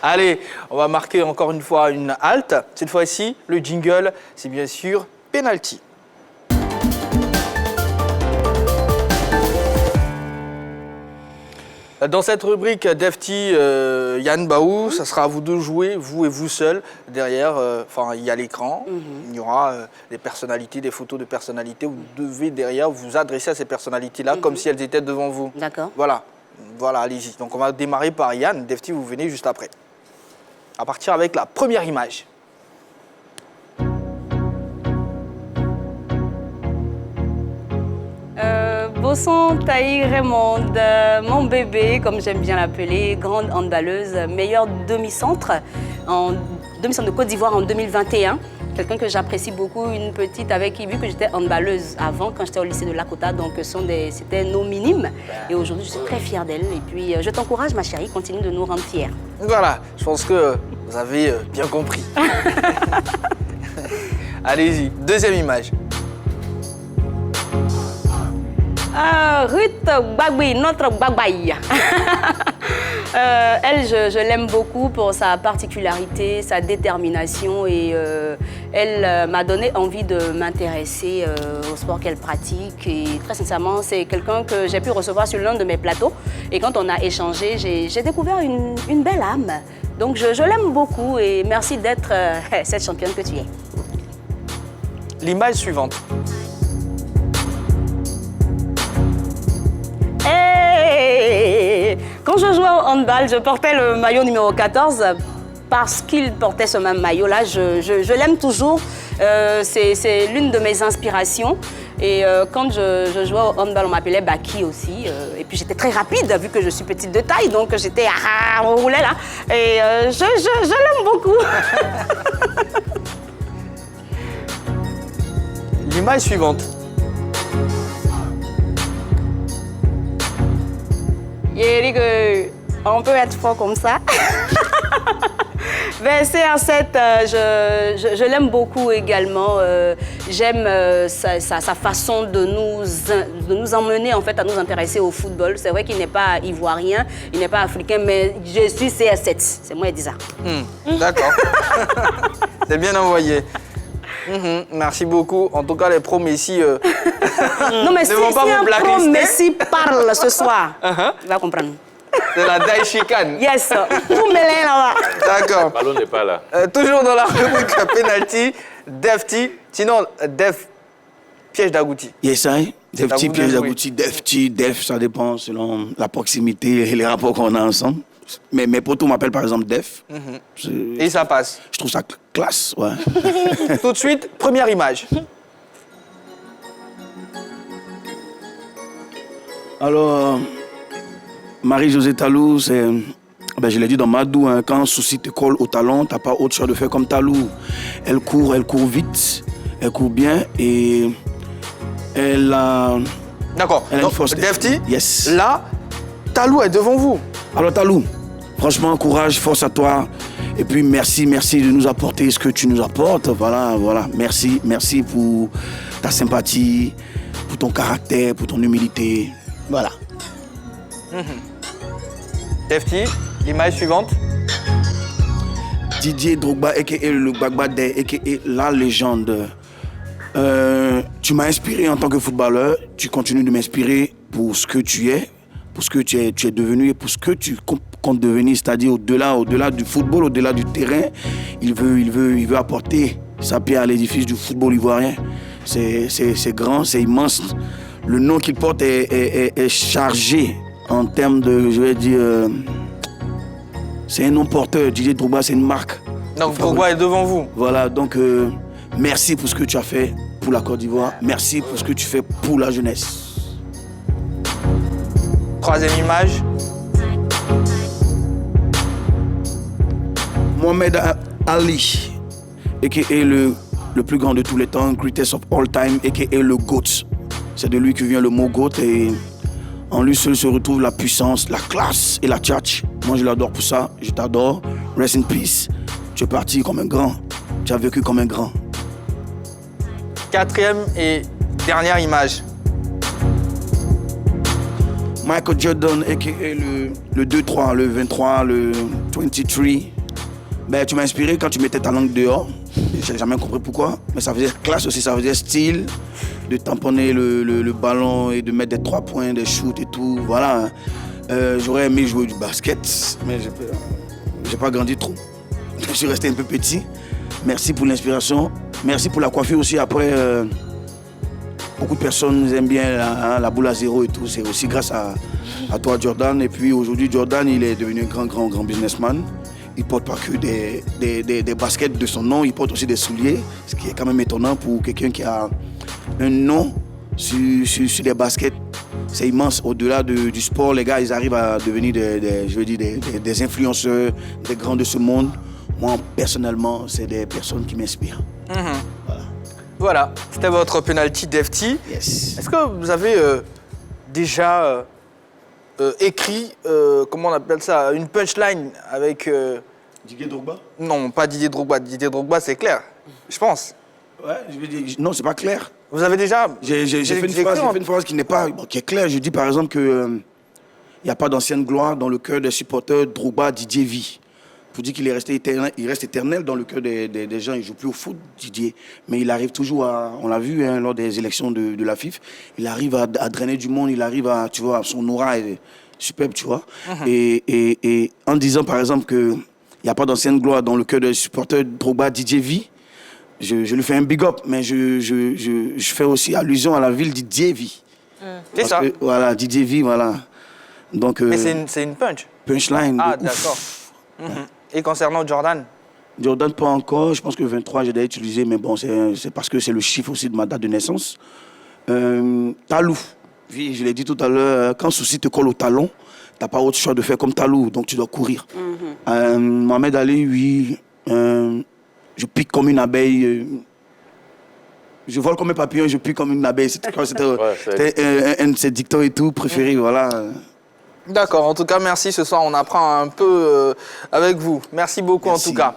Allez, on va marquer encore une fois une halte. Cette fois-ci, le jingle, c'est bien sûr penalty. Dans cette rubrique Defty, Yann Baou, ça sera à vous de jouer, vous et vous seul. Derrière, il y a l'écran, il y aura des personnalités, des photos de personnalités. Vous devez derrière vous adresser à ces personnalités-là comme si elles étaient devant vous. D'accord. Voilà, allez-y. Donc on va démarrer par Yann. Defty, vous venez juste après. À partir avec la première image. Bosson Taï Raymond, mon bébé, comme j'aime bien l'appeler, grande handballeuse, meilleure demi-centre de Côte d'Ivoire en 2021. Quelqu'un que j'apprécie beaucoup, une petite avec qui, vu que j'étais handballeuse avant, quand j'étais au lycée de Lakota, donc c'était nos minimes. Et aujourd'hui, je suis très fière d'elle. Et puis, je t'encourage, ma chérie, continue de nous rendre fiers. Voilà, je pense que vous avez bien compris. Allez-y, deuxième image. Ruth Gbagui, notre Gbagbaï. Elle, je l'aime beaucoup pour sa particularité, sa détermination et elle m'a donné envie de m'intéresser au sport qu'elle pratique. Et très sincèrement, c'est quelqu'un que j'ai pu recevoir sur l'un de mes plateaux. Et quand on a échangé, j'ai découvert une belle âme. Donc je l'aime beaucoup et merci d'être cette championne que tu es. L'image suivante. Quand je jouais au handball, je portais le maillot numéro 14 parce qu'il portait ce même maillot-là. Je l'aime toujours. C'est l'une de mes inspirations. Et quand je jouais au handball, on m'appelait Baki aussi. Et puis j'étais très rapide vu que je suis petite de taille. Donc j'étais... on roulait là. Et je l'aime beaucoup. L'image suivante. On peut être fort comme ça. Ben, CR7, je l'aime beaucoup également. J'aime sa façon de nous emmener en fait, à nous intéresser au football. C'est vrai qu'il n'est pas ivoirien, il n'est pas africain, mais je suis CR7. C'est moi qui dis ça. D'accord. C'est bien envoyé. Merci beaucoup. En tout cas, les pros Messi non, mais si un pro Messi parle ce soir, il va comprendre. C'est la Daishikan. Yes, vous mêlez là-bas. D'accord. Le ballon n'est pas là. Toujours dans la rubrique penalty, Defty. Sinon, Def, piège d'Agouti. Yes, Defty, piège d'Agouti. Defty, Def, ça dépend selon la proximité et les rapports qu'on a ensemble. Mais mes potos m'appellent par exemple Def. Et ça passe. Je trouve ça classe, ouais. Tout de suite, première image. Alors, Marie-Josée Talou, c'est... Ben, je l'ai dit dans Madou, hein, quand un souci te colle au talon, t'as pas autre choix de faire comme Talou. Elle court vite, elle court bien et elle a... D'accord. Elle a une force. Defty, yes. Là, Talou est devant vous. Alors Talou, franchement, courage, force à toi. Et puis merci de nous apporter ce que tu nous apportes. Voilà. Merci pour ta sympathie, pour ton caractère, pour ton humilité. Voilà. Defty, l'image suivante. Didier Drogba, a.k.a. le Gbagba Day, a.k.a. la légende. Tu m'as inspiré en tant que footballeur. Tu continues de m'inspirer pour ce que tu es, pour ce que tu es devenu et pour ce que tu comptes devenir. C'est-à-dire au-delà du football, au-delà du terrain, il veut apporter sa pierre à l'édifice du football ivoirien. C'est grand, c'est immense. Le nom qu'il porte est chargé en termes de, je vais dire, c'est un nom porteur. Didier Drogba, c'est une marque. Donc Drogba est devant vous. Voilà, donc merci pour ce que tu as fait pour la Côte d'Ivoire. Merci pour ce que tu fais pour la jeunesse. Troisième image. Mohamed Ali, a.k.a. le plus grand de tous les temps, greatest of all time, a.k.a. le GOAT. C'est de lui que vient le mot GOAT et en lui seul se retrouve la puissance, la classe et la tchatch. Moi, je l'adore pour ça. Je t'adore. Rest in peace. Tu es parti comme un grand. Tu as vécu comme un grand. Quatrième et dernière image. Michael Jordan, a.k.a. le 2-3, le 23, le 23. Ben, tu m'as inspiré quand tu mettais ta langue dehors. Je n'ai jamais compris pourquoi. Mais ça faisait classe aussi, ça faisait style de tamponner le ballon et de mettre des 3 points, des shoots et tout. Voilà. J'aurais aimé jouer du basket, mais j'ai pas grandi trop. Je suis resté un peu petit. Merci pour l'inspiration. Merci pour la coiffure aussi. Après, beaucoup de personnes aiment bien la boule à zéro et tout. C'est aussi grâce à toi, Jordan. Et puis aujourd'hui, Jordan, il est devenu un grand businessman. Il porte pas que des baskets de son nom, il porte aussi des souliers, ce qui est quand même étonnant pour quelqu'un qui a un nom sur des baskets. C'est immense. Au-delà du sport, les gars, ils arrivent à devenir des influenceurs, des grands de ce monde. Moi, personnellement, c'est des personnes qui m'inspirent. Voilà, c'était votre penalty Defty. Yes. Est-ce que vous avez déjà écrit, comment on appelle ça, une punchline avec... Didier Drogba? Non, pas Didier Drogba. Didier Drogba, c'est clair, je pense. Ouais, je veux dire, non, c'est pas clair. Vous avez déjà... J'ai fait une phrase qui n'est pas... qui est claire. Je dis par exemple qu'il n'y a pas d'ancienne gloire dans le cœur des supporters Drogba, Didier vit. Pour dire qu'il est resté éternel, il reste éternel dans le cœur des gens. Il ne joue plus au foot, Didier. Mais il arrive toujours à... On l'a vu lors des élections de la FIF. Il arrive à drainer du monde. Il arrive à... Tu vois, son aura est superbe, tu vois. Et en disant par exemple qu'il n'y a pas d'ancienne gloire dans le cœur des supporters Drogba, Didier vit, je lui fais un big up. Mais je fais aussi allusion à la ville Didier vit. C'est ça. Que, voilà, Didier vit, voilà. Donc, mais c'est une punch. Punchline. Ah, d'accord. Et concernant Jordan? Jordan, pas encore. Je pense que 23, j'ai déjà utilisé, mais bon, c'est parce que c'est le chiffre aussi de ma date de naissance. Talou. Oui, je l'ai dit tout à l'heure, quand souci te colle au talon, tu n'as pas autre choix de faire comme Talou, donc tu dois courir. Mohamed Ali, oui. Je pique comme une abeille. Je vole comme un papillon, je pique comme une abeille. C'était un de ses dictons et tout préféré, voilà. D'accord, en tout cas, merci. Ce soir, on apprend un peu avec vous. Merci beaucoup, merci. En tout cas.